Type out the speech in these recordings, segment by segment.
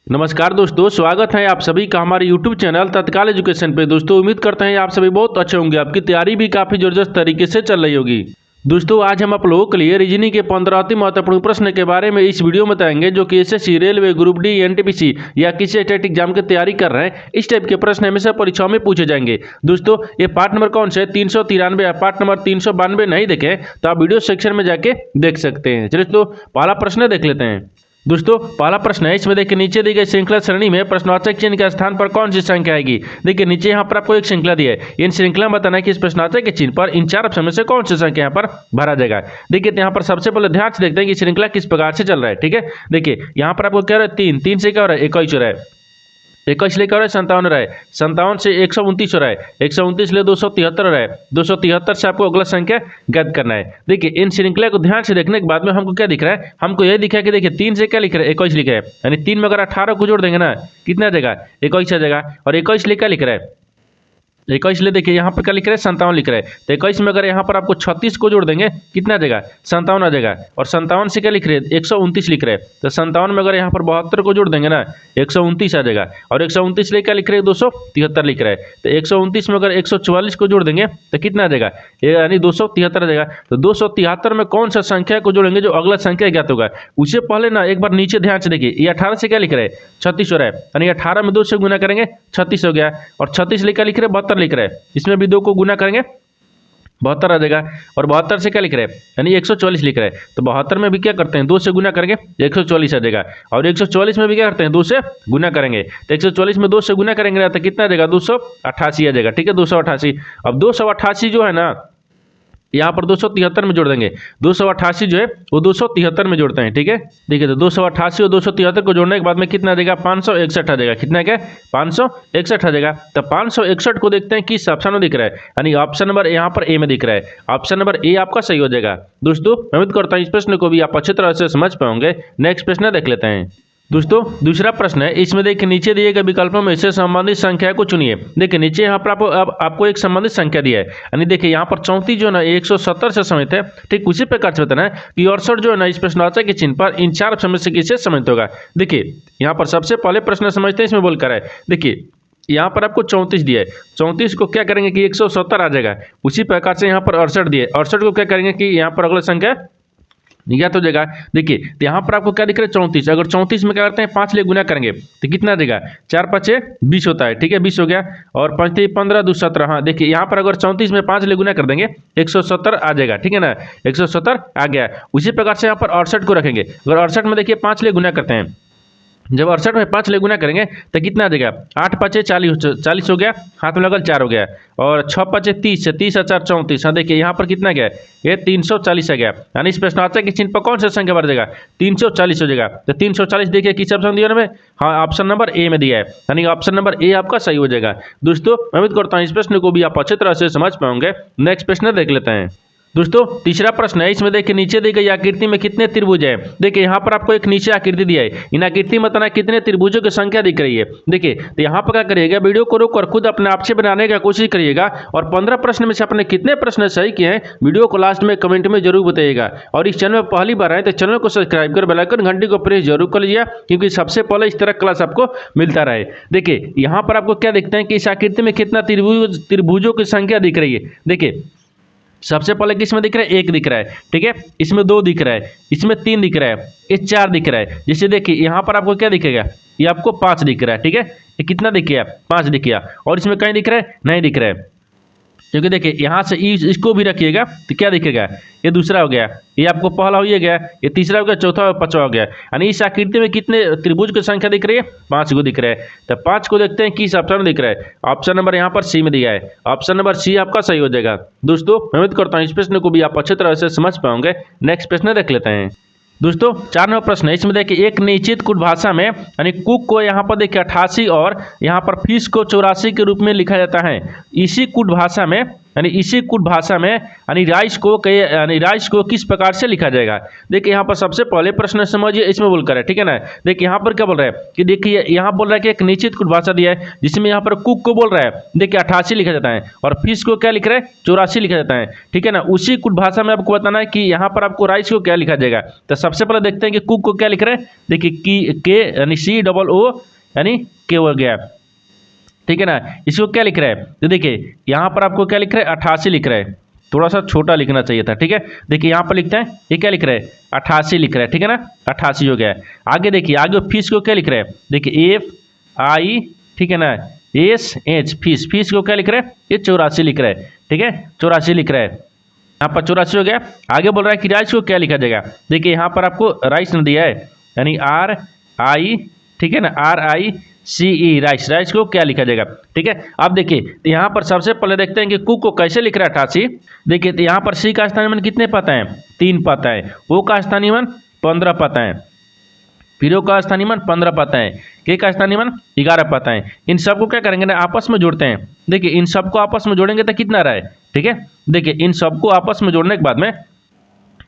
नमस्कार दोस्तों, स्वागत है आप सभी का हमारे YouTube चैनल तत्काल एजुकेशन पे। दोस्तों उम्मीद करते हैं आप सभी बहुत अच्छे होंगे, आपकी तैयारी भी काफ़ी ज़बरदस्त तरीके से चल रही होगी। दोस्तों आज हम आप लोगों के लिए रीजनिंग के 15 अति महत्वपूर्ण प्रश्न के बारे में इस वीडियो में बताएंगे, जो कि SSC, railway, group D, NTPC या किसी स्टेट एग्जाम की तैयारी कर रहे हैं। इस टाइप के प्रश्न हमेशा परीक्षाओं में पूछे जाएंगे। दोस्तों ये पार्ट नंबर कौन से 393 या पार्ट नंबर 392 नहीं देखे तो आप वीडियो सेक्शन में जाके देख सकते हैं। चलिए दोस्तों पहला प्रश्न देख लेते हैं। दोस्तों पहला प्रश्न है, इसमें देखिए नीचे दी गई श्रृंखला श्रेणी में प्रश्नवाचक चिन्ह के स्थान पर कौन सी संख्या आएगी। देखिए नीचे यहाँ पर आपको एक श्रृंखला दी है, इन श्रृंखला में बताना है कि इस प्रश्नवाचक के चिन्ह पर इन चार ऑप्शन में से कौन सी संख्या यहाँ पर भरा जाएगा। देखिए यहाँ पर सबसे पहले ध्यान से देखते हैं कि श्रृंखला किस प्रकार से चल रहा है। ठीक है, देखिए यहाँ पर आपको क्या हो रहा है, 3 से क्या हो रहा है, 21 हो रहा है, 21 लेकर 57 हो रहा है, 57 से 129 हो रहा है, 129 ले 273 हो रहा है, 273 से आपको अगला संख्या ज्ञात करना है। देखिए इन श्रृंखला को ध्यान से देखने के बाद में हमको क्या दिख रहा है, हमको यही दिखा कि देखिए 3 से क्या लिख रहा है, 21 लिखा है, यानी 3 में अगर 18 को जोड़ देंगे ना कितना आ जाएगा, 21 आ जाएगा। और 21 ले क्या लिख रहा है, 21 ले देखिए यहाँ पर क्या लिख रहा है, 57 लिख रहा है। तो 21 में अगर यहाँ पर आपको 36 को जोड़ देंगे कितना आ जाएगा, 57 आ जाएगा। और 57 से क्या लिख रहे हैं, 129 लिख रहे हैं। तो 57 में अगर यहाँ पर 72 को जोड़ देंगे ना 129 आ जाएगा। और 129 ले क्या लिख रहे हैं, 273 लिख रहा है। तो 129 में अगर 144 को जोड़ देंगे तो कितना आ जाएगा, यानी 273 आ जाएगा। तो 273 में कौन सा संख्या को जोड़ेंगे जो अगला संख्या ज्ञात होगा। उससे पहले ना एक बार नीचे ध्यान से देखिए, ये 18 से क्या लिख रहे हैं, 36 हो रहा है, यानी 18 में 2 से गुना करेंगे 36 हो गया। और 36 ले क्या लिख रहे हैं, 72 लिख रहा है, इसमें भी 2 को गुना करेंगे 72 आ जाएगा। और 72 से क्या लिख रहे हैं, यानी 144 लिख रहे हैं। तो 72 में भी क्या करते हैं, 2 से गुना करेंगे 144 आ जाएगा। और 144 में भी क्या करते हैं, 2 से गुना करेंगे। तो 144 में 2 से गुना करेंगे ना तो कितना आ जाएगा, 288 आ जाएगा। ठीक है, 288। अब 288 जो है ना यहाँ पर 273 में जोड़ देंगे, 288 जो है वो 273 में जोड़ते हैं। ठीक है, देखिए तो 288 और 273 को जोड़ने के बाद में कितना आ जाएगा, 561 आ जाएगा। कितना क्या, 561 आ जाएगा। तो 561 को देखते हैं किस ऑप्शन में दिख रहा है, यानी ऑप्शन नंबर यहाँ पर ए में दिख रहा है। ऑप्शन नंबर ए आपका सही हो जाएगा। दोस्तों मैं उम्मीद करता हूँ इस प्रश्न को भी आप अच्छी तरह से समझ पाओगे। नेक्स्ट प्रश्न देख लेते हैं। दोस्तों दूसरा प्रश्न है, इसमें देखिए नीचे दिए गए विकल्पों में से संबंधित संख्या को चुनिए। देखिए नीचे यहाँ पर आपको एक संबंधित संख्या दिया है, यानी देखिए यहाँ पर 34 जो है ना 170 से समित है। ठीक उसी प्रकार से बताना है कि 68 जो है ना इस प्रश्नवाचक के चिन्ह पर इन चार ऑप्शन में से किससे समित होगा। देखिए यहाँ पर सबसे पहले प्रश्न समझते हैं, इसमें बोलकर है देखिए यहाँ पर आपको 34 दिया है, 34 को क्या करेंगे कि 170 आ जाएगा। उसी प्रकार से यहाँ पर 68 दिए, 68 को क्या करेंगे कि यहाँ पर अगला संख्या ज्ञात हो जाएगा। देखिए तो यहाँ पर आपको क्या दिख रहा है, 34। अगर 34 में क्या करते हैं, 5 ले गुना करेंगे तो कितना देगा, 4 5 20 होता है। ठीक है, 20 हो गया। और 5 3 15 2 17। हाँ देखिए यहाँ पर अगर 34 में 5 ले गुना कर देंगे 170 आ जाएगा। ठीक है ना, 170 आ गया। उसी प्रकार से यहाँ पर 68 को रखेंगे। अगर 68 में देखिए 5 ले गुना करते हैं, जब 68 में 5 ले गुना करेंगे तो कितना आ जाएगा, 8 5 40 हो गया, हाथ में लगल 4 हो गया। और 6 5 30, 30 4 34। हाँ देखिए यहाँ पर कितना गया, ये 340 आ गया। यानी इस प्रश्नवाचक के चिन्ह पर कौन सा संख्या बढ़ जाएगा, 340 हो जाएगा। तो 340 देखिए किस ऑप्शन दिया हमें, हाँ ऑप्शन नंबर ए में दिया है, यानी ऑप्शन नंबर ए आपका सही हो जाएगा। दोस्तों मैं उम्मीद करता हूँ इस प्रश्न को भी आप अच्छी तरह से समझ पाओगे। नेक्स्ट प्रश्न देख लेते हैं। दोस्तों तीसरा प्रश्न है, इसमें देखिए नीचे दी गई आकृति में कितने त्रिभुज है। देखिए यहाँ पर आपको एक नीचे आकृति दिया है, इन आकृति में बताना कितने त्रिभुजों की संख्या दिख रही है। देखिए तो यहाँ पर क्या करिएगा, वीडियो को रोक कर खुद अपने आप से बनाने का कोशिश करिएगा। और 15 प्रश्न में से आपने कितने प्रश्न सही किए हैं वीडियो को लास्ट में कमेंट में जरूर बताइएगा। और इस चैनल में पहली बार आए तो चैनल को सब्सक्राइब कर बेल आइकन घंटी को प्रेस जरूर कर लीजिए, क्योंकि सबसे पहले इस तरह क्लास आपको मिलता रहे। देखिए यहाँ पर आपको क्या दिखता है कि इस आकृति में कितना त्रिभुजों की संख्या दिख रही है। देखिए सबसे पहले किसमें दिख रहा है, 1 दिख रहा है। ठीक है, इसमें 2 दिख रहा है, इसमें 3 दिख रहा है, ये 4 दिख रहा है। जैसे देखिए यहाँ पर आपको क्या दिखेगा, ये आपको 5 दिख रहा है। ठीक है, ये कितना दिख गया, 5 दिख गया। और इसमें कहीं दिख रहा है, नहीं दिख रहा है, क्योंकि देखिए यहाँ से इसको भी रखिएगा तो क्या दिखेगा, ये दूसरा हो गया, ये आपको पहला हो गया, ये तीसरा हो गया, चौथा और पांचवा हो गया। यानी इस आकृति में कितने त्रिभुज की संख्या दिख रही है, 5 को दिख रहा है। तो 5 को देखते हैं किस ऑप्शन में दिख रहा है। ऑप्शन नंबर यहाँ पर सी में दिया है, ऑप्शन नंबर सी आपका सही हो जाएगा। दोस्तों मैं उम्मीद करता हूँ इस प्रश्न को भी आप अच्छी तरह से समझ पाओगे। नेक्स्ट प्रश्न देख लेते हैं। दोस्तों 4 नंबर प्रश्न है, इसमें देखिए एक निश्चित कुट भाषा में यानी कुक को यहाँ पर देखिए 88 और यहाँ पर फिश को 84 के रूप में लिखा जाता है। इसी कुट भाषा में यानी इसी कुल भाषा में यानी राइस को किस प्रकार से लिखा जाएगा। देखिए यहाँ पर सबसे पहले प्रश्न समझिए, इसमें बोलकर है, ठीक है ना। देखिए यहाँ पर क्या बोल रहा है कि देखिए यहाँ बोल रहा है कि एक निश्चित कुल भाषा दिया है जिसमें यहाँ पर कुक को बोल रहा है, देखिए 88 लिखा जाता है, और फिश को क्या लिख रहा है 84 लिखा जाता है, ठीक है ना। उसी कुल भाषा में आपको बताना है कि यहाँ पर आपको राइस को क्या लिखा जाएगा। तो सबसे पहले देखते हैं कि कुक को क्या लिख रहे हैं। देखिए के यानी COO यानी के हो गया, ठीक है ना। इसको क्या लिख रहा है, तो देखिए यहाँ पर आपको क्या लिख रहा है 88 लिख रहा है, थोड़ा सा छोटा लिखना चाहिए था, ठीक है। देखिए यहाँ पर लिखते हैं, ये क्या लिख रहा है 88 लिख रहा है, ठीक है ना, 88 हो गया है। आगे देखिए आगे फिश को क्या लिख रहा है, देखिए FI, ठीक है ना, SH फिश को क्या लिख रहा है, ये 84 लिख रहा है, ठीक है, 84 लिख रहा है, यहाँ पर 84 हो गया। आगे बोल रहा है कि राइस को क्या लिखा जाएगा। देखिए यहाँ पर आपको राइस न दिया है, यानी RI, ठीक है ना, RICE राइस को क्या लिखा जाएगा, ठीक है। अब देखिए तो यहाँ पर सबसे पहले देखते हैं कि कुक को कैसे लिख रहा है 88। देखिए तो यहाँ पर C का स्थानीय मान कितने पाता है, 3 पाता है, O का स्थानीय मान 15 पाता है, फिर O का स्थानीय मान 15 पाता है, K का स्थानीय मान 11 पाता है। इन सबको क्या करेंगे ना आपस में जोड़ते हैं। देखिए इन सबको आपस में जोड़ेंगे तो कितना रहा है, ठीक है। देखिए इन सबको आपस में जोड़ने के बाद में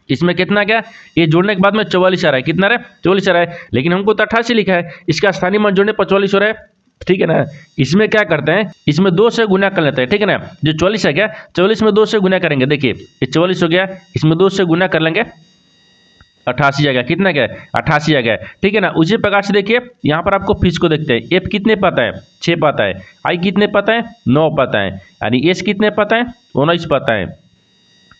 इसमें कितना क्या, ये जोड़ने के बाद में 44 आ रहा है, कितना रहा है 44 आ रहा है, लेकिन हमको तो 88 लिखा है, इसका स्थानीय मान जोड़ने पर 44 हो रहा है, ठीक है ना। इसमें क्या करते हैं, इसमें 2 से गुना कर लेते हैं, ठीक है ना। जो 44 है क्या, 44 में 2 से गुना करेंगे, देखिए ये 44 हो गया, इसमें 2 से गुना कर लेंगे, 88 आ गया, कितना क्या 88 आ गया, ठीक है ना। उसी प्रकार से देखिए यहाँ पर आपको फिश को देखते हैं, F कितने पाता है 6 पाता है, I कितने पाता है 9 पाता है, यानी S कितने पाता है 19 पाता है,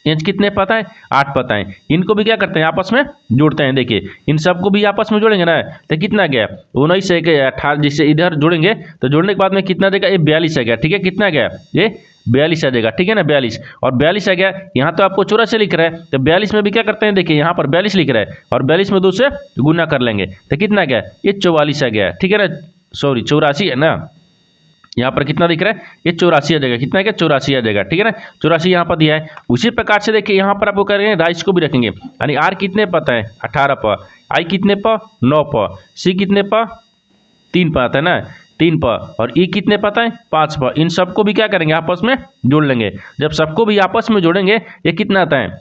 H कितने पाता है 8 पाता है। इनको भी क्या करते हैं आपस में जोड़ते हैं। देखिए इन सबको भी आपस में जोड़ेंगे ना तो कितना गया 19 से 18, जिससे इधर जोड़ेंगे तो जोड़ने के बाद में कितना देगा, ये 42 आ गया, ठीक है, कितना गया ये 42 आ जाएगा, ठीक है ना, 42 और 42 आ गया। यहाँ तो आपको 84 लिख रहा है, तो 42 में भी क्या करते हैं, देखिए यहाँ पर 42 लिख रहा है और 42 में 2 से गुना कर लेंगे तो कितना गया, ये 44 आ गया, ठीक है ना, सॉरी 84 है ना, यहाँ पर कितना दिख रहा है, ये 84 आ जाएगा, कितना क्या 84 आ जाएगा, ठीक है ना, 84 यहाँ पर दिया है। उसी प्रकार से देखिए यहाँ पर आपको करेंगे राइस को भी रखेंगे, यानी R कितने पता है 18 पर, I कितने पर 9 पर, C कितने पर 3 पर आता है ना 3 पर, और E कितने पता है 5 पर। इन सबको भी क्या करेंगे आपस में जोड़ लेंगे। जब सबको भी आपस में जोड़ेंगे ये कितना आता है,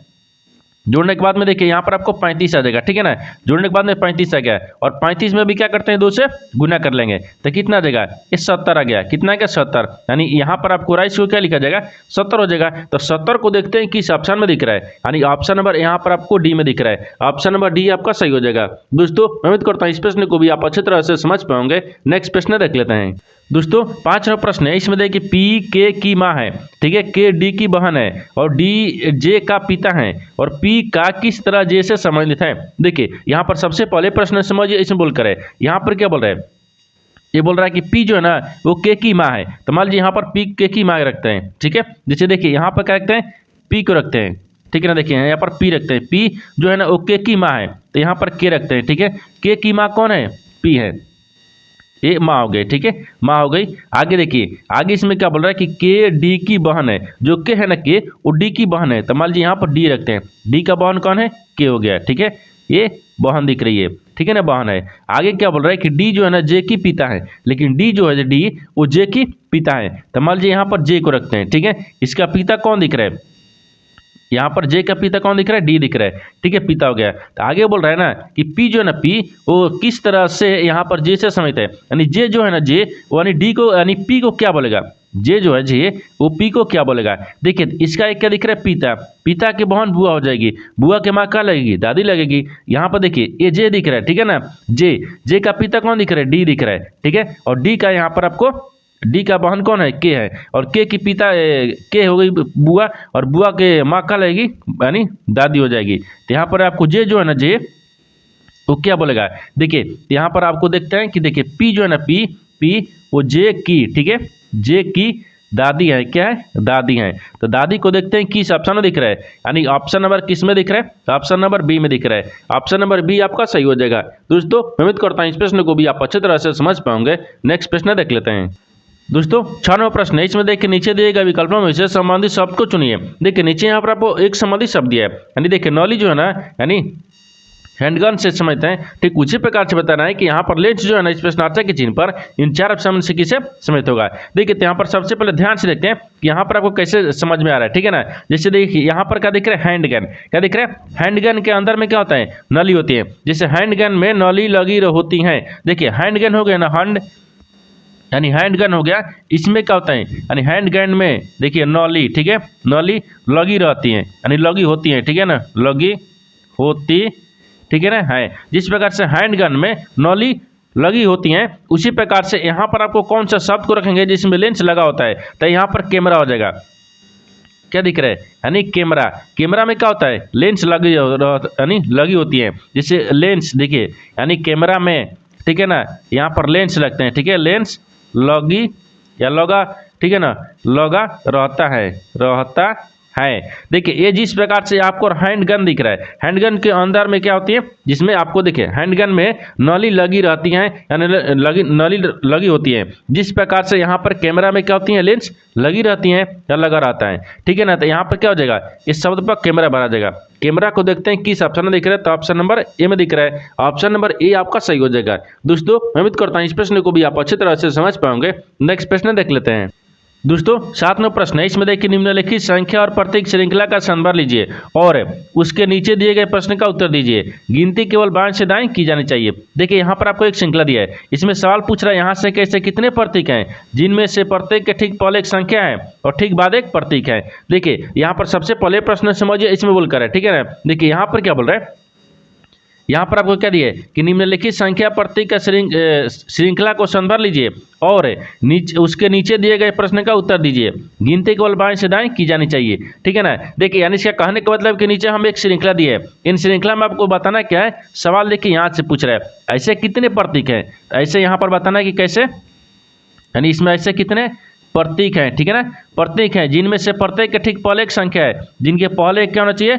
जोड़ने के बाद में देखिए यहाँ पर आपको 35 आ जाएगा, ठीक है ना, जोड़ने के बाद में 35 आ गया और 35 में भी क्या करते हैं 2 से गुना कर लेंगे तो कितना आ जाएगा, ये 70 आ गया, कितना क्या 70, यानी यहाँ पर आपको राइस को क्या लिखा जाएगा 70 हो जाएगा। तो 70 को देखते हैं किस ऑप्शन में दिख रहा है, यानी ऑप्शन नंबर यहाँ पर आपको D में दिख रहा है, ऑप्शन नंबर D आपका सही हो जाएगा। दोस्तों उम्मीद करता हूँ इस प्रश्न को भी आप अच्छी तरह से समझ पाओगे। नेक्स्ट प्रश्न देख लेते हैं। दोस्तों 5वां प्रश्न है, इसमें देखिए P K की माँ है, ठीक है, K D की बहन है और D J का पिता है और P का किस तरह J से संबंधित है। देखिए यहाँ पर सबसे पहले प्रश्न समझिए, इसमें बोलकर है, यहाँ पर क्या बोल रहा है, ये बोल रहा है कि P जो है ना वो K की माँ है, तो मान लीजिए यहाँ पर P K की माँ रखते हैं, ठीक है। जैसे देखिए यहाँ पर क्या रखते हैं, P को रखते हैं, ठीक है ना, देखिए यहाँ पर P रखते हैं, P जो है ना वो K की माँ है, तो यहाँ पर K रखते हैं, ठीक है। K की माँ कौन है, P है, ये माँ हो गई, ठीक है, माँ हो गई। आगे देखिए आगे इसमें क्या बोल रहा है कि के डी की बहन है, जो के है ना के वो डी की बहन है, तो मान लीजिए यहाँ पर डी रखते हैं, डी का बहन कौन है के हो गया, ठीक है, ये बहन दिख रही है, ठीक है ना, बहन है। आगे क्या बोल रहा है कि डी जो है ना जे की पिता है, लेकिन डी जो है डी वो जे की पिता है, तो मान लीजिए यहाँ पर जे को रखते हैं, ठीक है। इसका पिता कौन दिख रहा है, यहाँ पर जे का पिता कौन दिख रहा है, डी दिख रहा है, ठीक है, पिता हो गया। तो आगे बोल रहा है ना कि पी जो है ना पी वो किस तरह से यहाँ पर जे से समित है, यानी जे जो है ना जे वो यानी डी को यानी पी को क्या बोलेगा, जे जो है जे वो पी को क्या बोलेगा। देखिए इसका एक क्या दिख रहा है पिता, पिता की बहन बुआ हो जाएगी, बुआ के माँ क्या लगेगी, दादी लगेगी। यहाँ पर देखिए ये जे दिख रहा है, ठीक है ना, जे का पिता कौन दिख रहा है, डी दिख रहा है, ठीक है। और डी का यहाँ पर आपको डी का बहन कौन है, के है, और के की पिता के हो गई बुआ, और बुआ के माँ का लगेगी यानी दादी हो जाएगी। तो यहाँ पर आपको जे जो है ना जे वो क्या बोलेगा, देखिए यहाँ पर आपको देखते हैं कि देखिए पी जो है ना पी वो जे की, ठीक है, जे की दादी है, क्या है, दादी है। तो दादी को देखते हैं किस ऑप्शन में दिख रहा है, यानी ऑप्शन नंबर किस में दिख रहा है, ऑप्शन नंबर बी में दिख रहा है। ऑप्शन नंबर बी आपका सही हो जाएगा। दोस्तों उम्मीद करता हूँ इस प्रश्न को भी आप अच्छी तरह से समझ पाओगे। नेक्स्ट प्रश्न देख लेते हैं। दोस्तों 6वां प्रश्न है, इसमें देखिए नीचे दिए गए विकल्पों में से संबंधित शब्द को चुनिए। देखिए नीचे यहाँ पर आपको एक संबंधित शब्द दिया है, यानी देखिए नॉली जो है ना, यानी हैंडगन से समझते हैं, ठीक उसी प्रकार से बताना है कि यहाँ पर लेंस जो है ना इस प्रश्नार्थक के चिन्ह पर इन 4 ऑप्शन से किसे समझित होगा। देखिए तो यहाँ पर सबसे पहले ध्यान से देखते हैं कि यहाँ पर आपको कैसे समझ में आ रहा है, ठीक है ना। जैसे देखिए यहाँ पर क्या दिख रहा है, हैंडगन, क्या दिख रहा है, हैंडगन के अंदर में क्या होता है, नली होती है। जैसे हैंडगन में नली लगी होती है, देखिए हैंडगन हो गया ना, हैंड यानी हैंडगन हो गया, इसमें क्या होता है, यानी हैंडगन में देखिए नली, ठीक है, नली लगी रहती है, यानी लगी होती है, ठीक है ना, लगी होती, ठीक है ना, है। जिस प्रकार से हैंडगन में नली लगी होती हैं, उसी प्रकार से यहाँ पर आपको कौन सा शब्द को रखेंगे जिसमें लेंस लगा होता है, तो यहाँ पर कैमरा हो जाएगा। क्या दिख रहा है, यानी कैमरा, कैमरा में क्या होता है, लेंस लगी यानी लगी होती है। जैसे लेंस देखिए, यानी कैमरा में, ठीक है ना, यहाँ पर लेंस लगते हैं, ठीक है, लेंस लगी या लगा, ठीक है ना, लगा रहता है। देखिए ये जिस प्रकार से आपको हैंडगन दिख रहा है, हैंडगन के अंदर में क्या होती है, जिसमें आपको देखिए हैंडगन में नली लगी रहती हैं, यानी नली लगी होती है। जिस प्रकार से यहाँ पर कैमरा में क्या होती है, लेंस लगी रहती हैं या लगा रहता है, ठीक है ना। तो यहाँ पर क्या हो जाएगा, इस शब्द पर कैमरा बना जाएगा। कैमरा को देखते हैं किस ऑप्शन में दिख रहा है, तो ऑप्शन नंबर ए में दिख रहा है। ऑप्शन नंबर ए आपका सही हो जाएगा। दोस्तों मैं उम्मीद करता हूँ इस प्रश्न को भी आप अच्छी तरह से समझ पाओगे। नेक्स्ट प्रश्न देख लेते हैं। दोस्तों 7वां प्रश्न है, इसमें देखिए निम्नलिखित संख्या और प्रतीक श्रृंखला का संदर्भ लीजिए और उसके नीचे दिए गए प्रश्न का उत्तर दीजिए। गिनती केवल बाएं से दाएं की जानी चाहिए। देखिए यहाँ पर आपको एक श्रृंखला दिया है, इसमें सवाल पूछ रहा है यहाँ से कैसे कितने प्रतीक हैं, जिनमें से प्रत्येक के ठीक पहले एक संख्या है और ठीक बाद एक प्रतीक है। देखिए यहाँ पर सबसे पहले प्रश्न समझिए, इसमें बोलकर है, ठीक है ना। देखिए यहाँ पर क्या बोल रहा है, यहाँ पर आपको क्या दिए कि निम्नलिखित संख्या प्रतीक का श्रृंखला को संदर्भ लीजिए और उसके नीचे दिए गए प्रश्न का उत्तर दीजिए। गिनती केवल बाएं से दाएं की जानी चाहिए, ठीक है ना। देखिए यानी इसका कहने का मतलब कि नीचे हम एक श्रृंखला दी है, इन श्रृंखला में आपको बताना क्या है, सवाल देखिए यहाँ से पूछ रहा है ऐसे कितने प्रतीक हैं, ऐसे यहाँ पर बताना है कि कैसे, यानी इसमें ऐसे कितने प्रतीक हैं, ठीक है ना, प्रतीक हैं जिनमें से प्रत्येक के ठीक पहले एक संख्या है, जिनके पहले क्या होना चाहिए,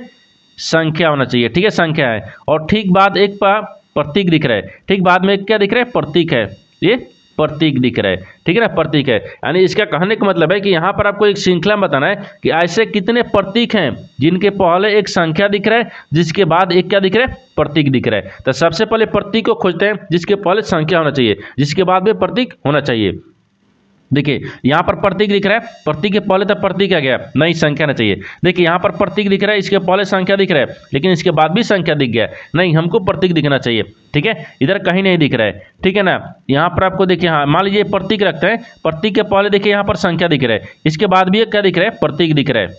संख्या होना चाहिए, ठीक है, संख्या है, और ठीक बाद एक प्रतीक दिख रहा है, ठीक बाद में क्या दिख रहा है, प्रतीक है, ये प्रतीक दिख रहा है, ठीक है ना, प्रतीक है। यानी इसका कहने का मतलब है कि यहाँ पर आपको एक श्रृंखला बताना है कि ऐसे कितने प्रतीक हैं जिनके पहले एक संख्या दिख रहा है, जिसके बाद एक क्या दिख रहा है, प्रतीक दिख रहा है। तो सबसे पहले प्रतीक को खोजते हैं जिसके पहले संख्या होना चाहिए, जिसके बाद में प्रतीक होना चाहिए। देखिए यहाँ पर प्रतीक दिख रहा है, प्रतीक के पहले तक प्रतीक आ गया, नहीं संख्या ना चाहिए। देखिए यहाँ पर प्रतीक दिख रहा है, इसके पहले संख्या दिख रहा है, लेकिन इसके बाद भी संख्या दिख गया, नहीं हमको प्रतीक दिखना चाहिए, ठीक है, इधर कहीं नहीं दिख रहा है, ठीक है ना। यहाँ पर आपको देखिए, हाँ मान लीजिए प्रतीक रखते हैं, प्रतीक के पहले देखिए यहाँ पर संख्या दिख रहा है, इसके बाद भी एक क्या दिख रहा है, प्रतीक दिख रहा है,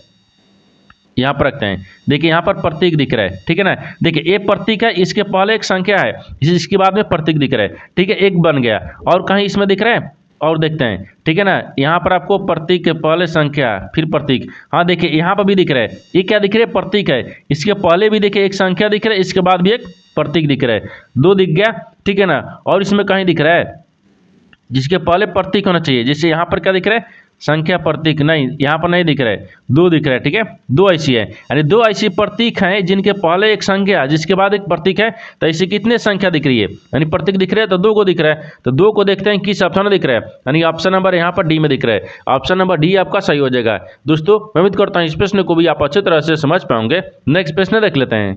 यहाँ पर रखते हैं, देखिए यहाँ पर प्रतीक दिख रहा है, ठीक है ना। देखिए एक प्रतीक है, इसके पहले एक संख्या है, इसके बाद में प्रतीक दिख रहा है, ठीक है, एक बन गया। और कहीं इसमें दिख रहा है, और देखते हैं, ठीक है ना, यहाँ पर आपको प्रतीक के पहले संख्या फिर प्रतीक, हाँ देखिए यहाँ पर भी दिख रहा है, ये क्या दिख रहा है, प्रतीक है, इसके पहले भी देखिए एक संख्या दिख रहा है, इसके बाद भी एक प्रतीक दिख रहा है, दो दिख गया, ठीक है ना। और इसमें कहीं दिख रहा है जिसके पहले प्रतीक होना चाहिए, जैसे यहाँ पर क्या दिख रहा है, संख्या प्रतीक, नहीं यहाँ पर नहीं दिख रहा है, दो दिख रहा है, ठीक है, दो ऐसी है, यानी दो ऐसी प्रतीक हैं जिनके पहले एक संख्या जिसके बाद एक प्रतीक है। तो ऐसी कितने संख्या दिख रही है, यानी प्रतीक दिख रहा है तो दो को दिख रहा है, तो दो को देखते हैं किस ऑप्शन में दिख रहा है, यानी ऑप्शन नंबर यहाँ पर डी में दिख रहा है, ऑप्शन नंबर डी आपका सही हो जाएगा। दोस्तों मैं उम्मीद करता हूँ इस प्रश्न को भी आप अच्छी तरह से समझ पाओगे। नेक्स्ट प्रश्न देख लेते हैं।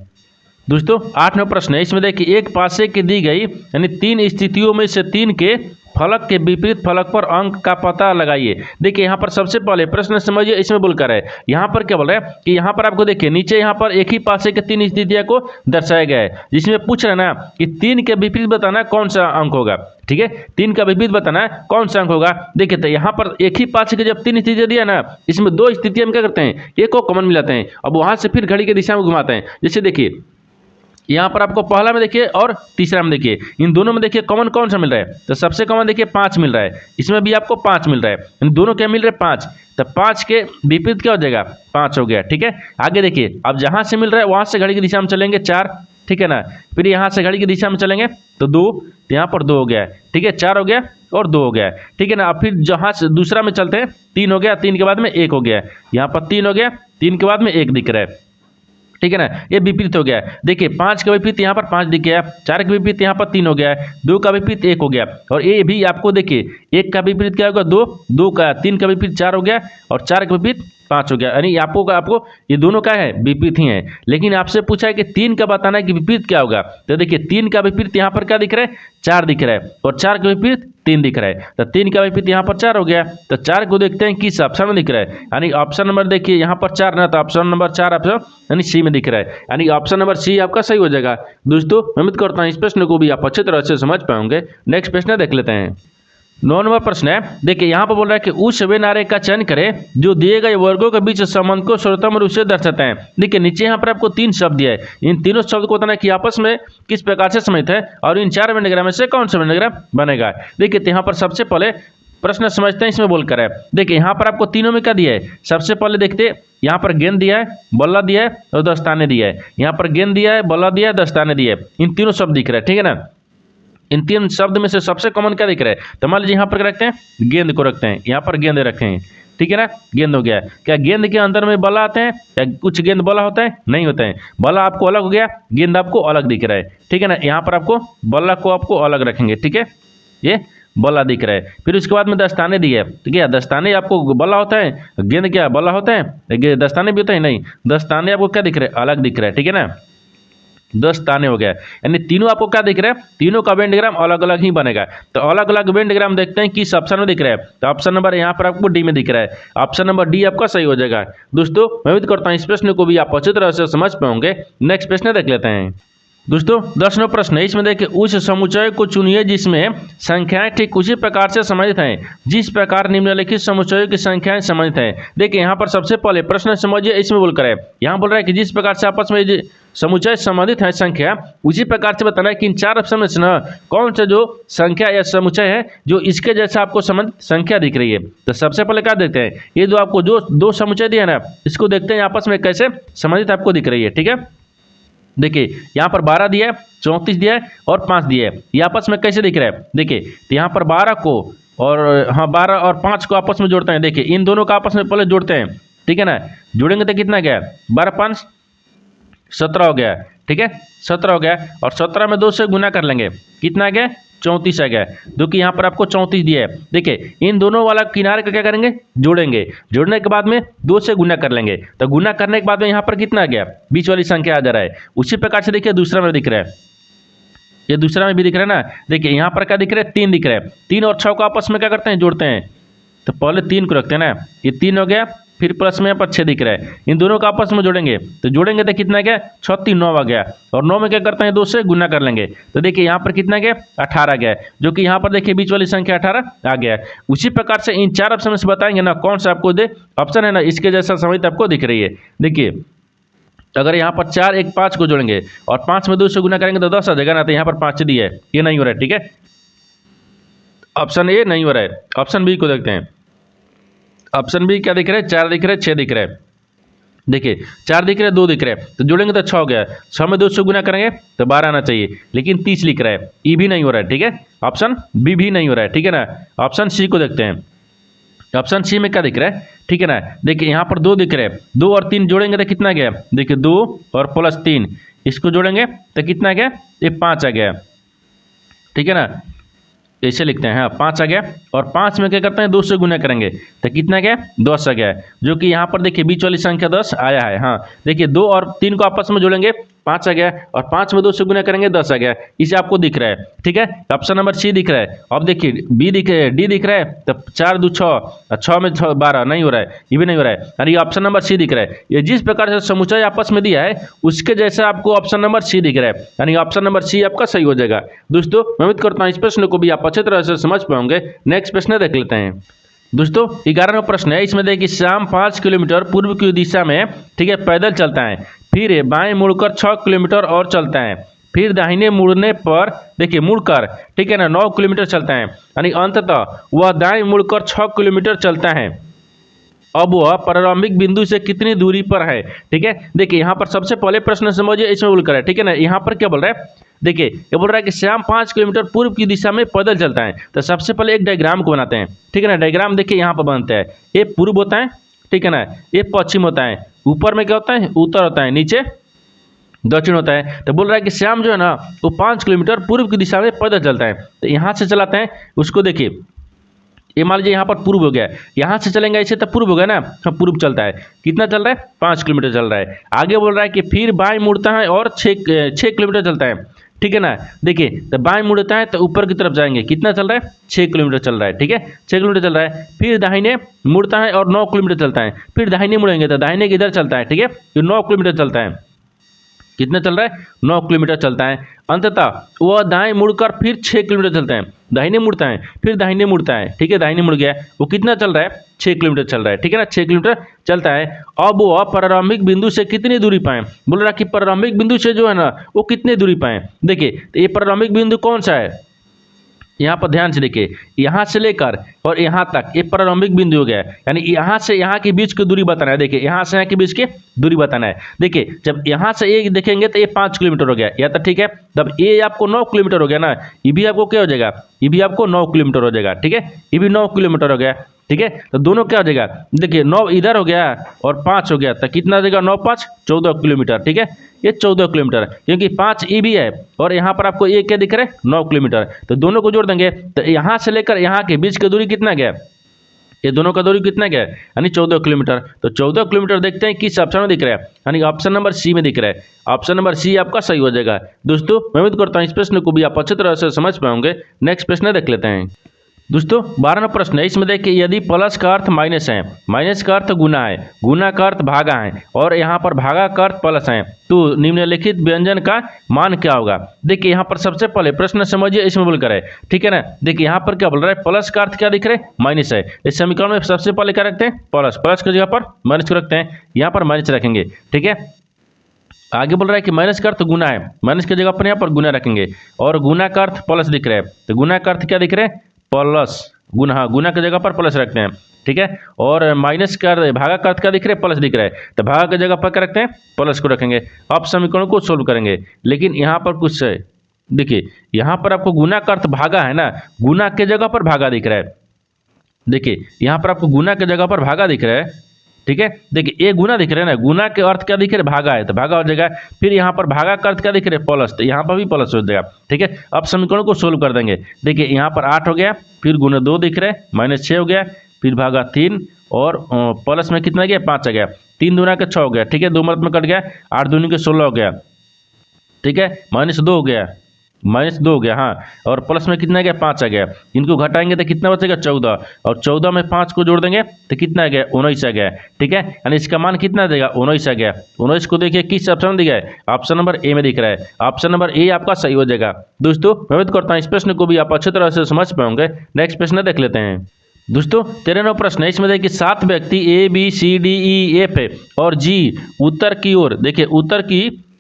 दोस्तों 8वां प्रश्न है, इसमें देखिए एक पासे की दी गई यानी 3 स्थितियों में से 3 के फलक के विपरीत फलक पर अंक का पता लगाइए। देखिए यहाँ पर सबसे पहले प्रश्न समझिए, इसमें बोलकर है, यहाँ पर क्या बोल रहा है कि यहाँ पर आपको देखिए नीचे यहाँ पर एक ही पासे के 3 स्थितियों को दर्शाया गया है, जिसमें पूछ रहा है ना कि 3 के विपरीत बताना कौन सा अंक होगा, ठीक है, 3 का विपरीत बताना कौन सा अंक होगा। देखिए तो यहाँ पर एक ही पासे के जब 3 स्थितियाँ दिया ना, इसमें 2 स्थितियाँ हम क्या करते हैं, एक को कॉमन मिलाते हैं, अब वहाँ से फिर घड़ी की दिशा में घुमाते हैं। जैसे देखिए यहाँ पर आपको पहला में देखिए और तीसरा में देखिए, इन दोनों में देखिए कॉमन कौन सा मिल रहा है, तो सबसे कॉमन देखिए 5 मिल रहा है, इसमें भी आपको 5 मिल रहा है, इन दोनों क्या मिल रहे हैं 5, तो 5 के विपरीत क्या हो जाएगा, 5 हो गया, ठीक है। आगे देखिए अब जहाँ से मिल रहा है वहाँ से घड़ी की दिशा में चलेंगे 4, ठीक है ना, फिर यहाँ से घड़ी की दिशा में चलेंगे तो 2, तो यहाँ पर 2 हो गया, ठीक है, 4 हो गया और 2 हो गया, ठीक है ना। अब फिर जहाँ से दूसरा में चलते हैं 3 हो गया, 3 के बाद में 1 हो गया, यहाँ पर 3 हो गया, 3 के बाद में 1 दिख रहा है, ठीक है ना, ये विपरीत हो गया। देखिए 5 का विपरीत यहाँ पर 5 दिख गया, 4 का विपरीत यहाँ पर 3 हो गया, 2 का विपरीत 1 हो गया, और ये भी आपको देखिए 1 का विपरीत क्या होगा 2, 2 का 3 का विपरीत 4 हो गया, और 4 का विपरीत 5 हो गया। यानी आपको ये दोनों क्या है, विपरीत ही है। लेकिन आपसे पूछा है कि 3 का बताना है कि विपरीत क्या होगा। तो देखिए 3 का विपरीत यहाँ पर क्या दिख रहा है, 4 दिख रहा है, और 4 का विपरीत 3 दिख रहा है। तो 3 का विपरीत यहाँ पर 4 हो गया। तो 4 को देखते हैं किस ऑप्शन में दिख रहा है, यानी ऑप्शन नंबर देखिए यहाँ पर 4 ना, तो ऑप्शन नंबर 4 ऑप्शन यानी सी में दिख रहा है, यानी ऑप्शन नंबर सी आपका सही हो जाएगा। दोस्तों मैं उम्मीद करता हूँ इस प्रश्न को भी आप अच्छी तरह से समझ पाएंगे। नेक्स्ट प्रश्न देख लेते हैं। 9 नंबर प्रश्न है, देखिए यहाँ पर बोल रहा है कि उस वे नारे का चयन करें जो दिए गए वर्गों के बीच संबंध को सर्वोत्तम रूप से दर्शाते हैं। देखिए नीचे यहाँ पर आपको 3 शब्द दिया है, इन तीनों शब्द को बताना है कि आपस में किस प्रकार से संबंधित है और इन 4 वेन डायग्राम में से कौन सा वेन डायग्राम बनेगा। देखिए यहाँ पर सबसे पहले प्रश्न समझते हैं इसमें बोलकर है। देखिए यहाँ पर आपको तीनों में क्या दिया है, सबसे पहले देखते हैं यहाँ पर गेंद दिया है, बल्ला दिया है और दस्ताने दिया है। यहाँ पर गेंद दिया है, बल्ला दिया है, दस्ताने दिए, इन तीनों शब्द दिख रहा है, ठीक है ना। इन 3 शब्द में से सबसे कॉमन क्या दिख रहा है, तो मान लीजिए यहाँ पर रखते हैं, गेंद को रखते हैं, यहाँ पर गेंद रखे हैं, ठीक है ना। गेंद हो गया, क्या गेंद के अंदर में बल्ला आते हैं, या कुछ गेंद बल्ला होता है, नहीं होता है। बल्ला आपको अलग हो गया, गेंद आपको अलग दिख रहा है, ठीक है ना। यहाँ पर आपको बल्ला को आपको अलग रखेंगे, ठीक है, ये बल्ला दिख रहा है। फिर उसके बाद में दस्ताने दिए, ठीक है, दस्ताने आपको बल्ला होता है, गेंद क्या बल्ला होता है, दस्ताने भी होता है, नहीं, दस्ताने आपको क्या दिख रहा है, अलग दिख रहा है, ठीक है ना। 10 ताने हो गया, यानी तीनों आपको क्या दिख रहा है, तीनों का वेन डायग्राम अलग अलग ही बनेगा। तो अलग अलग वेन डायग्राम देखते हैं किस ऑप्शन में दिख रहा है। तो ऑप्शन नंबर यहाँ पर आपको डी में दिख रहा है, ऑप्शन नंबर डी आपका सही हो जाएगा। दोस्तों मैं उम्मीद करता हूँ इस प्रश्न को भी आप अच्छी तरह से समझ पाओगे। नेक्स्ट प्रश्न देख लेते हैं। दोस्तों 10वां प्रश्न है, इसमें देखिए उस समुच्चय को चुनिए जिसमें संख्याएं ठीक उसी प्रकार से संबंधित हैं जिस प्रकार निम्नलिखित समुच्चयों की संख्याएं संबंधित हैं। देखिए यहाँ पर सबसे पहले प्रश्न समझिए, इसमें बोलकर है, यहाँ बोल रहा है कि जिस प्रकार से आपस में समुच्चय संबंधित है संख्या, उसी प्रकार से बताना है कि इन 4 ऑप्शन में से ना कौन सा जो संख्या या समुच्चय है जो इसके जैसा आपको संबंधित संख्या दिख रही है। तो सबसे पहले क्या देखते हैं, ये जो आपको जो 2 समुच्चय दिया ना, इसको देखते हैं आपस में कैसे संबंधित आपको दिख रही है, ठीक है। देखिए यहाँ पर 12 दिया है, 34 दिया है और 5 दिया है, ये आपस में कैसे दिख रहा है। देखिए तो यहाँ पर 12 को और 12 और 5 को आपस में जोड़ते हैं। देखिए इन दोनों का आपस में पहले जोड़ते हैं, ठीक है ना। जोड़ेंगे तो कितना गया, 12 5 17 हो गया, ठीक है, 17 हो गया, और 17 में 2 से गुना कर लेंगे, कितना गया 34 आ गया, जो कि यहाँ पर आपको 34 दिया है। देखिए इन दोनों वाला किनारे का क्या करेंगे, जोड़ेंगे, जोड़ने के बाद में 2 से गुना कर लेंगे, तो गुना करने के बाद में यहाँ पर कितना आ गया, बीच वाली संख्या आ जा रहा है। उसी प्रकार से देखिए दूसरा में दिख रहा है, ये दूसरा में भी दिख रहा है ना। देखिए यहाँ पर क्या दिख रहा है, 3 दिख रहा है, 3 और 6 को आपस में क्या करते हैं, जोड़ते हैं। तो पहले 3 को रखते हैं ना, ये 3 हो गया, फिर प्लस में यहाँ पर 6 दिख रहा है, इन दोनों का आपस में जोड़ेंगे, तो जोड़ेंगे तो कितना गया 6 3 9 आ गया, और 9 में क्या करते हैं 2 से गुना कर लेंगे, तो देखिए यहाँ पर कितना गया 18 गया, जो कि यहाँ पर देखिए बीच वाली संख्या 18 आ गया। उसी प्रकार से इन 4 ऑप्शन से बताएंगे ना कौन सा आपको दे ऑप्शन है ना इसके जैसा संबंधित आपको दिख रही है। देखिए अगर यहाँ पर 4 1 5 को जोड़ेंगे और 5 में 2 से गुना करेंगे तो 10 आ जाएगा ना, तो यहाँ पर 5 दिया है, ये नहीं हो रहा है, ठीक है, ऑप्शन ए नहीं हो रहा है। ऑप्शन बी को देखते हैं, ऑप्शन बी क्या दिख रहा है, 4 दिख रहा है, 6 दिख रहा है। देखिए 4 दिख रहा है, 2 दिख रहा है, तो जोड़ेंगे तो 6 हो गया, 6 में 2 से गुना करेंगे तो 12 आना चाहिए, लेकिन 30 लिख रहा है, ई भी नहीं हो रहा है, ठीक है, ऑप्शन बी भी नहीं हो रहा है, ठीक है ना। ऑप्शन सी को देखते हैं, ऑप्शन सी में क्या दिख रहा है, ठीक है ना। देखिए यहाँ पर 2 दिख रहे हैं, 2 और 3 जोड़ेंगे तो कितना गया, देखिए 2 और प्लस 3 इसको जोड़ेंगे तो कितना गया, ये 5 आ गया, ठीक है ना, ऐसे लिखते हैं, हाँ 5 आ गया, और 5 में क्या करते हैं 2 से गुना करेंगे तो कितना गया 10 आ गया, जो कि यहाँ पर देखिए बीच वाली संख्या 10 आया है। हाँ देखिए 2 और 3 को आपस में जोड़ेंगे 5 आ गया, और 5 में 2 से गुना करेंगे 10 आ गया, इसे आपको दिख रहा है, ठीक है। ऑप्शन नंबर सी दिख रहा है। अब देखिए बी दिख रहा है, डी दिख रहा है, तो 4 2 6, 6 में 12 नहीं हो रहा है, ये भी नहीं हो रहा है, यानी ऑप्शन नंबर सी दिख रहा है। ये जिस प्रकार से समुच्चय आपस में दिया है उसके जैसा आपको ऑप्शन नंबर सी दिख रहा है, यानी ऑप्शन नंबर सी आपका सही हो जाएगा। दोस्तों मैं उम्मीद करता हूँ इस प्रश्न को भी आप अच्छी तरह से समझ पाओगे। नेक्स्ट प्रश्न देख लेते हैं। दोस्तों 11वां प्रश्न है, इसमें देखिए शाम 5 किलोमीटर पूर्व की दिशा में, ठीक है, पैदल चलता है, फिर बाएं मुड़कर 6 किलोमीटर और चलता है, फिर दाहिने मुड़ने पर देखिए मुड़कर, ठीक है ना, 9 किलोमीटर चलता है, यानी अंततः वह दाएं मुड़कर 6 किलोमीटर चलता है। अब वह प्रारंभिक बिंदु से कितनी दूरी पर है, ठीक है। देखिए यहाँ पर सबसे पहले प्रश्न समझिए, इसमें बोलकर है, ठीक है ना। यहाँ पर क्या बोल रहा है, देखिए ये बोल रहा है कि श्याम 5 किलोमीटर पूर्व की दिशा में पैदल चलता है। तो सबसे पहले एक डायग्राम को बनाते हैं, ठीक है ना। डायग्राम देखिए यहाँ पर बनता है, ये पूर्व होता है, ठीक है ना, ये पश्चिम होता है, ऊपर में क्या होता है उत्तर होता है, नीचे दक्षिण होता है। तो बोल रहा है कि श्याम जो है ना वो 5 किलोमीटर पूर्व की दिशा में पैदल चलता है। तो यहाँ से चलाते हैं उसको, देखिए ये मान लीजिए यहाँ पर पूर्व हो गया, यहाँ से चलेंगे ऐसे तो पूर्व हो गया ना, हाँ पूर्व चलता है, कितना चल रहा है 5 किलोमीटर चल रहा है। आगे बोल रहा है कि फिर बाएं मुड़ता है और 6 किलोमीटर चलता है, ठीक है ना। देखिए तो बाएं मुड़ता है तो ऊपर की तरफ जाएंगे, कितना चल रहा है 6 किलोमीटर चल रहा है, ठीक है 6 किलोमीटर चल रहा है। फिर दाहिने मुड़ता है और 9 किलोमीटर चलता है, फिर दाहिने मुड़ेंगे तो दाहिने किधर चलता है, ठीक है ये 9 किलोमीटर चलता है, कितना चल रहा है 9 किलोमीटर चलता है। अंततः वह दाएं मुड़कर फिर 6 किलोमीटर चलता है, दाहिने मुड़ता है फिर दाहिने मुड़ता है, ठीक है दाहिने मुड़ गया, वो कितना चल रहा है 6 किलोमीटर चल रहा है, ठीक है ना 6 किलोमीटर चलता है। अब वह प्रारंभिक बिंदु से कितनी दूरी पाए, बोल रहा कि प्रारंभिक बिंदु से जो है ना वो कितनी दूरी पाए। देखिए तो ये प्रारंभिक बिंदु कौन सा है, यहाँ पर ध्यान से देखिए, यहाँ से लेकर और यहाँ तक ये प्रारंभिक बिंदु हो गया है, यानी यहाँ से यहाँ के बीच की दूरी बताना है। देखिए यहाँ से यहाँ के बीच की दूरी बताना है। देखिए जब यहाँ से ये देखेंगे तो ये 5 किलोमीटर हो गया, या तो ठीक है, तब ये आपको 9 किलोमीटर हो गया ना, ये भी आपको क्या हो जाएगा, ये भी आपको 9 किलोमीटर हो जाएगा, ठीक है ये भी 9 किलोमीटर हो गया, ठीक है। तो दोनों क्या हो जाएगा, देखिए 9 इधर हो गया और 5 हो गया, तो कितना देगा 9 5 14 किलोमीटर, ठीक है ये 14 किलोमीटर, क्योंकि 5 ई भी है और यहाँ पर आपको ये क्या दिख रहा है 9 किलोमीटर, तो दोनों को जोड़ देंगे तो यहाँ से लेकर यहाँ के बीच की दूरी कितना गया, ये दोनों का दूरी कितना गया यानी 14 किलोमीटर। तो 14 किलोमीटर देखते हैं किस ऑप्शन में दिख रहा है, यानी ऑप्शन नंबर सी में दिख रहा है, ऑप्शन नंबर सी आपका सही हो जाएगा। दोस्तों मैं उम्मीद करता हूँ इस प्रश्न को भी आप अच्छी तरह से समझ पाओगे। नेक्स्ट प्रश्न देख लेते हैं। दोस्तों 12वां प्रश्न है, इसमें देखिए यदि प्लस का अर्थ माइनस है, माइनस का अर्थ गुना है, गुना का अर्थ भागा है और यहाँ पर भागा का अर्थ प्लस है, तो निम्नलिखित व्यंजन का मान क्या होगा। देखिए यहाँ पर सबसे पहले प्रश्न समझिए, इसमें बोलकर है, ठीक है ना। देखिए यहाँ पर क्या बोल रहा है, प्लस का अर्थ क्या दिख रहा है माइनस है, इस समीकरण में सबसे पहले क्या रखते हैं प्लस, प्लस की जगह पर माइनस को रखते हैं, यहाँ पर माइनस रखेंगे, ठीक है। आगे बोल रहा है कि माइनस का अर्थ गुना है, माइनस की जगह पर यहाँ पर गुना रखेंगे और गुना का अर्थ प्लस दिख रहा है, तो गुना का अर्थ क्या दिख रहा है प्लस, गुना, हाँ गुना की जगह पर प्लस रखते हैं, ठीक है। और माइनस का भागा का अर्थ क्या दिख रहा है प्लस दिख रहा है, तो भागा की जगह पर क्या रखते हैं प्लस को रखेंगे। अब समीकरण को सोल्व करेंगे, लेकिन यहाँ पर कुछ है, देखिए यहाँ पर आपको गुना का अर्थ भागा है ना, गुना की जगह पर भागा दिख रहा है, देखिए यहाँ पर आपको गुना की जगह पर भागा दिख रहा है, ठीक है। देखिए ये गुना दिख रहा है ना, गुना के अर्थ क्या दिख रहा है भागा है, तो भागा हो जाएगा। फिर यहाँ पर भागा का अर्थ क्या दिख रहा है प्लस, तो यहाँ पर भी प्लस हो जाएगा, ठीक है। अब समीकरण को सोल्व कर देंगे। देखिए यहाँ पर 8 हो गया, फिर गुना 2 दिख रहा है, माइनस 6 हो गया, फिर भागा 3 और प्लस में कितना गया 5 आ गया, 3 दूना का 6 हो गया, ठीक है 2 मत में कट गया, 8 दूनी के 16 हो गया, ठीक है, माइनस 2 हो गया, माइनस 2 हो गया, हाँ और प्लस में कितना गया 5 आ गया, इनको घटाएंगे तो कितना बचेगा 14 और 14 में 5 को जोड़ देंगे तो कितना आ गया 19 आ गया, ठीक है। यानी इसका मान कितना देगा 19 आ गया। 19 को देखिए किस ऑप्शन में दिया है, ऑप्शन नंबर ए में दिख रहा है, ऑप्शन नंबर ए आपका सही हो जाएगा। दोस्तों मैं उम्मीद करता हूँ इस प्रश्न को भी आप अच्छी तरह से समझ पाओगे। नेक्स्ट प्रश्न देख लेते हैं। दोस्तों 13वां प्रश्न है, इसमें देखिए 7 व्यक्ति A B C D E F और जी उत्तर की ओर, देखिए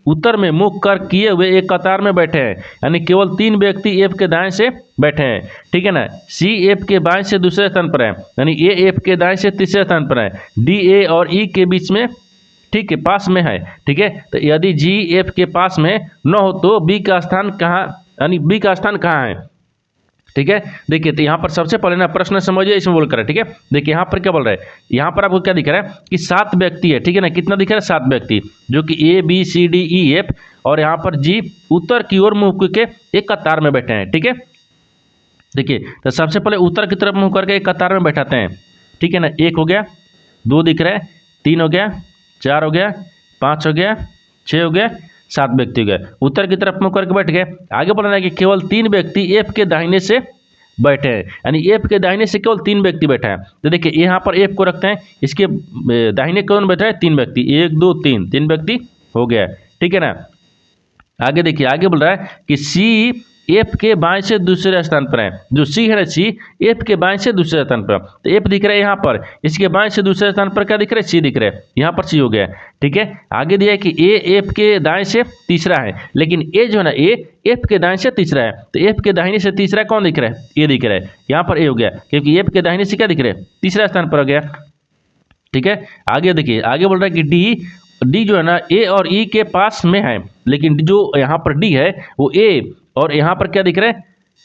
उत्तर में मुख कर किए हुए एक कतार में बैठे हैं, यानी केवल 3 व्यक्ति एफ के दाएं से बैठे हैं, ठीक है ना। सी एफ के बाएं से दूसरे स्थान पर है, यानी ए एफ के दाएं से तीसरे स्थान पर है, डी ए और ई के बीच में, ठीक है पास में है, ठीक है। तो यदि जी एफ के पास में न हो तो बी का स्थान कहाँ, यानी बी का स्थान कहाँ है, ठीक है। देखिए तो यहाँ पर सबसे पहले ना प्रश्न समझिए, इसमें बोल कर है, ठीक है। देखिए यहाँ पर क्या बोल रहा है, यहाँ पर आपको क्या दिख रहा है कि 7 व्यक्ति है, ठीक है ना, कितना दिख रहा है 7 व्यक्ति, जो कि A B C D E F और यहाँ पर जी उत्तर की ओर मुंह के एक कतार में बैठे हैं, ठीक है। देखिए तो सबसे पहले उत्तर की तरफ मुंह करके एक कतार में बैठाते हैं, ठीक है ना। 1 हो गया, 2 दिख रहा है, 3 हो गया, 4 हो गया, 5 हो गया, 6 हो गया, 7 व्यक्ति हो गए, उत्तर की तरफ मुंह करके बैठ गए। आगे बोलना है कि केवल 3 व्यक्ति एफ के दाहिने से बैठे हैं, यानी एफ के दाहिने से केवल 3 व्यक्ति बैठे हैं। तो देखिए यहाँ पर एफ को रखते हैं, इसके दाहिने कौन बैठा है 3 व्यक्ति, 1 2 3 व्यक्ति हो गया, ठीक है ना। आगे देखिए, आगे बोल रहा है कि सी एफ के बाएं से दूसरे स्थान पर है, जो सी है ना, सी एफ के बाएं से दूसरे स्थान पर, तो एफ दिख रहा है यहाँ पर, इसके बाएं से दूसरे स्थान पर क्या दिख रहा है सी दिख रहा है, यहाँ पर सी हो गया, ठीक है। आगे दिया है कि ए एफ के दाएं से तीसरा है, लेकिन ए जो है ना ए एफ के दाएं से तीसरा है, तो एफ के दाहिने से तीसरा कौन दिख रहा है, ए दिख रहा है, यहाँ पर ए हो गया, क्योंकि एफ के दाहिने से क्या दिख रहा है तीसरा स्थान पर हो गया, ठीक है। आगे देखिए, आगे बोल रहा है कि डी जो है ना ए और ई के पास में है, लेकिन जो यहाँ पर डी है वो ए और यहाँ पर क्या दिख रहा है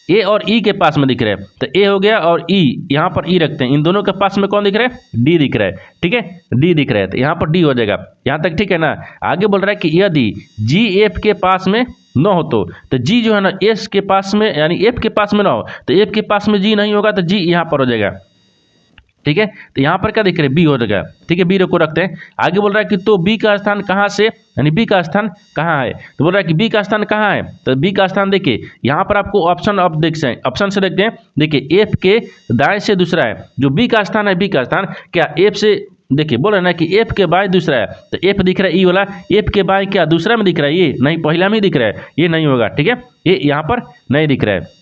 ए और ई के पास में दिख रहा है, तो ए हो गया और ई यहाँ पर ई रखते हैं, इन दोनों के पास में कौन दिख रहा है डी दिख रहा है, ठीक है डी दिख रहा है, तो यहाँ पर डी हो जाएगा, यहाँ तक ठीक है ना। आगे बोल रहा है कि यदि जी एफ के पास में न हो तो जी जो है ना एस के पास में यानी एफ के पास में ना हो, तो एफ के पास में जी नहीं होगा तो जी यहाँ पर हो जाएगा। ठीक है, तो यहाँ पर क्या दिख रहा है, बी हो जाएगा। ठीक है, बी को रखते हैं। आगे बोल रहा है कि तो बी का स्थान कहाँ से, यानी बी का स्थान कहाँ है, तो बोल रहा है कि बी का स्थान कहाँ है, तो बी का स्थान देखिए यहाँ पर आपको ऑप्शन अब देख सकते हैं, ऑप्शन से देखते हैं। देखिए एफ के दाएं से दूसरा है, जो बी का स्थान है, बी का स्थान क्या एफ से, देखिए बोल रहे ना कि एफ के बाएं दूसरा है, तो एफ दिख रहा है ई वाला, एफ के बाएं क्या दूसरा में दिख रहा है, ये नहीं पहला में ही दिख रहा है, ये नहीं होगा। ठीक है, ये यहाँ पर नहीं दिख रहा है।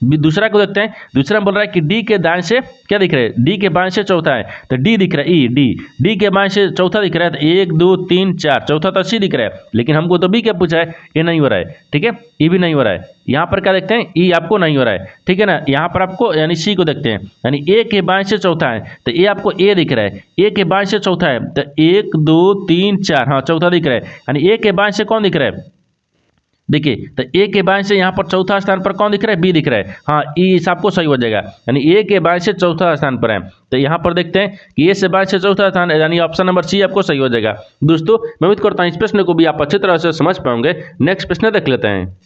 दूसरा को देखते हैं, दूसरा में बोल रहा है कि डी के दाएं से क्या दिख रहा है, डी के बाएं से चौथा है, तो डी दिख रहा है ई, डी के बाएं से चौथा दिख रहा है, तो 1 2 3 4 चौथा तो सी दिख रहा है, लेकिन हमको तो बी क्या पूछा है, ये नहीं हो रहा है। ठीक है, ये भी नहीं हो रहा है। यहाँ पर क्या देखते हैं, ई आपको नहीं हो रहा है। ठीक है ना, यहाँ पर आपको यानी सी को देखते हैं, यानी ए के बाएं से चौथा है, तो ये आपको ए दिख रहा है, ए के बाएं से चौथा है, तो 1 2 3 4 हाँ चौथा दिख रहा है, यानी ए के बाएं से कौन दिख रहा है, देखिए तो ए के बाएं से यहाँ पर चौथा स्थान पर कौन दिख रहा है, बी दिख रहा है। हाँ इस आपको सही हो जाएगा, यानी ए के बाएं से चौथा स्थान पर है, तो यहाँ पर देखते हैं कि ए से बाएं से चौथा स्थान है, यानी ऑप्शन नंबर सी आपको सही हो जाएगा। दोस्तों मैं उम्मीद करता हूँ इस प्रश्न को भी आप अच्छी तरह से समझ पाओगे। नेक्स्ट प्रश्न देख लेते हैं।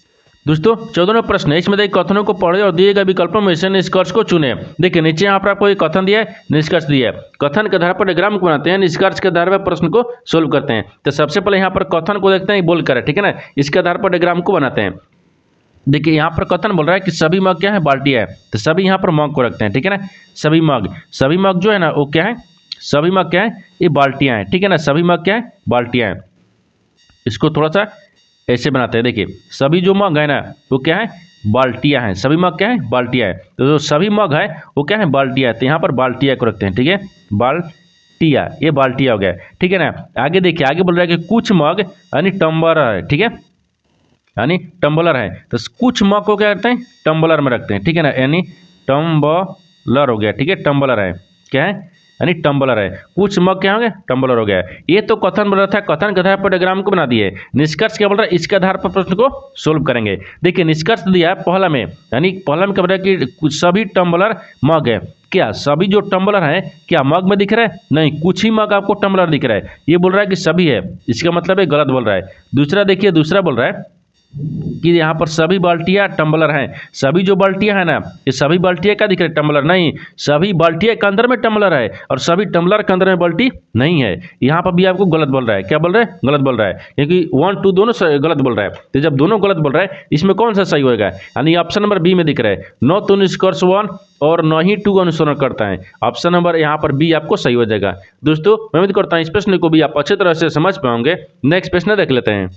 दोस्तों 14वां प्रश्न है, इसमें देखिए कथनों को पढ़े और दिए गए विकल्पों में से निष्कर्ष को चुने। देखिए नीचे यहाँ पर आपको एक कथन दिया है, निष्कर्ष दिया है। कथन के आधार पर डायग्राम को बनाते हैं, निष्कर्ष के आधार पर प्रश्न को सोल्व करते हैं। तो सबसे पहले यहाँ पर कथन को देखते हैं, बोल कर, ठीक है ना, इसके आधार पर डायग्राम को बनाते हैं। देखिए यहाँ पर कथन बोल रहा है कि सभी मग क्या है, बाल्टियाँ है, तो सभी यहाँ पर मग को रखते हैं। ठीक है ना, सभी मग जो है ना वो क्या है, सभी मग क्या है, ये बाल्टियाँ हैं। ठीक है ना, सभी मग क्या है, बाल्टियाँ हैं। इसको थोड़ा सा ऐसे बनाते हैं। देखिए सभी जो मग है ना वो क्या है, बाल्टियाँ हैं। सभी मग क्या है, बाल्टियाँ है। तो जो सभी मग है वो क्या है, बाल्टियाँ है, तो यहाँ पर बाल्टियाँ को रखते हैं। ठीक है, बाल्टियाँ, ये बाल्टियाँ हो गया। ठीक है ना, आगे देखिए, आगे बोल रहा है कि कुछ मग यानी टम्बलर है। ठीक है, यानी टम्बलर है, तो कुछ मग को क्या करते हैं, टम्बलर में रखते हैं। ठीक है ना, यानी टम्बलर हो गया। ठीक है, टम्बलर है, क्या है, यानी टम्बलर है। कुछ मग क्या होंगे, टम्बलर हो गया। ये तो कथन बोल रहा था, कथन के आधार पर डायग्राम को बना दिए। निष्कर्ष क्या बोल रहा है, इसके आधार पर प्रश्न को सोल्व करेंगे। देखिए निष्कर्ष दिया है पहला में, यानी पहला में क्या बोल रहा है कि सभी टम्बलर मग है। क्या सभी जो टम्बलर है क्या मग में दिख रहा है, नहीं, कुछ ही मग आपको टम्बलर दिख रहा है। ये बोल रहा है कि सभी है, इसका मतलब है गलत बोल रहा है। दूसरा देखिए, दूसरा बोल रहा है कि यहाँ पर सभी बाल्टियाँ टम्बलर हैं। सभी जो बाल्टियाँ हैं ना, ये सभी बाल्टियाँ क्या दिख रहे हैं, टम्बलर नहीं, सभी बाल्टियाँ के अंदर में टम्बलर है और सभी टम्बलर के अंदर में बाल्टी नहीं है। यहाँ पर भी आपको गलत बोल रहा है। क्या बोल रहा है, गलत बोल रहा है, क्योंकि 1 2 दोनों गलत बोल रहा है। तो जब दोनों गलत बोल रहा है, इसमें कौन सा सही होगा, यानी ऑप्शन नंबर बी में दिख रहा है, न तो निष्कर्ष 1 और न ही 2 अनुसरण करता है। ऑप्शन नंबर यहाँ पर बी आपको सही हो जाएगा। दोस्तों मैं उम्मीद करता हूँ इस प्रश्न को भी आप अच्छी तरह से समझ पाओगे। नेक्स्ट प्रश्न देख लेते हैं।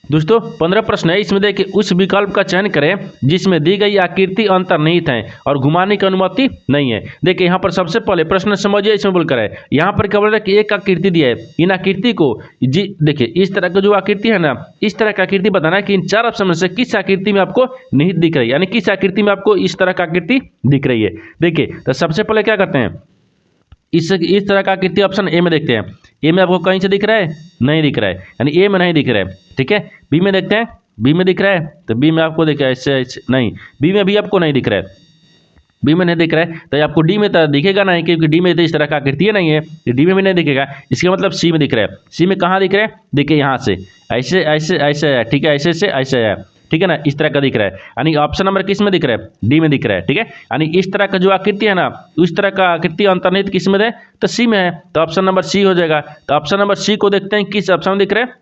दोस्तों 15 प्रश्न है, इसमें देखिए उस विकल्प का चयन करें जिसमें दी गई आकृति अंतर्निहित है और घुमाने की अनुमति नहीं है। देखिए यहाँ पर सबसे पहले प्रश्न समझिए, इसमें बोलकर है, यहाँ पर क्या बोल रहा है कि एक आकृति दिया है, इन आकृति को जी देखिए इस तरह की जो आकृति है ना, इस तरह की आकृति बताना है कि इन 4 ऑप्शन में से किस आकृति में आपको निहित दिख रही है, यानी किस आकृति में आपको इस तरह की आकृति दिख रही है। देखिए तो सबसे पहले क्या करते हैं, इस तरह का आकृति ऑप्शन ए में देखते हैं। ए में आपको कहीं से दिख रहा है, नहीं दिख रहा है, यानी ए में नहीं दिख रहा है। ठीक है, बी में देखते हैं, बी में दिख रहा है, तो बी में आपको दिख रहा है ऐसे नहीं, बी में भी आपको नहीं दिख रहा है, बी में नहीं दिख रहा है, तो आपको डी में तो दिखेगा नहीं, क्योंकि डी में तो इस तरह का आकृति नहीं है, डी में भी नहीं दिखेगा। इसका मतलब सी में दिख रहा है। सी में कहाँ दिख रहा है, देखिए यहाँ से ऐसे ऐसे ऐसे है। ठीक है, ऐसे से ऐसे है। ठीक है ना, इस तरह का दिख रहा है, यानी ऑप्शन नंबर किस में दिख रहा है, डी में दिख रहा है। ठीक है, यानी इस तरह का जो आकृति है ना, उस तरह का आकृति अंतर्निहित किस में है, तो सी में है, तो ऑप्शन नंबर सी हो जाएगा। तो ऑप्शन नंबर सी को देखते हैं किस ऑप्शन में दिख रहा है,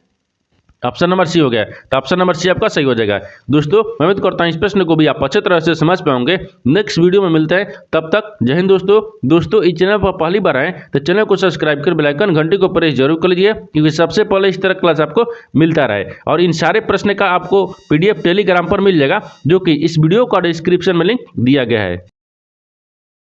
ऑप्शन नंबर सी हो गया, तो ऑप्शन नंबर सी आपका सही हो जाएगा। दोस्तों मैं उम्मीद करता हूँ इस प्रश्न को भी आप अच्छे तरह से समझ पाओगे। नेक्स्ट वीडियो में मिलते हैं, तब तक जय हिंद। दोस्तों इस चैनल पर पहली बार आए तो चैनल को सब्सक्राइब कर बेल आइकन घंटी को प्रेस जरूर कर लीजिए, क्योंकि सबसे पहले इस तरह क्लास आपको मिलता रहे। और इन सारे प्रश्न का आपको PDF टेलीग्राम पर मिल जाएगा, जो कि इस वीडियो का डिस्क्रिप्शन में लिंक दिया गया है।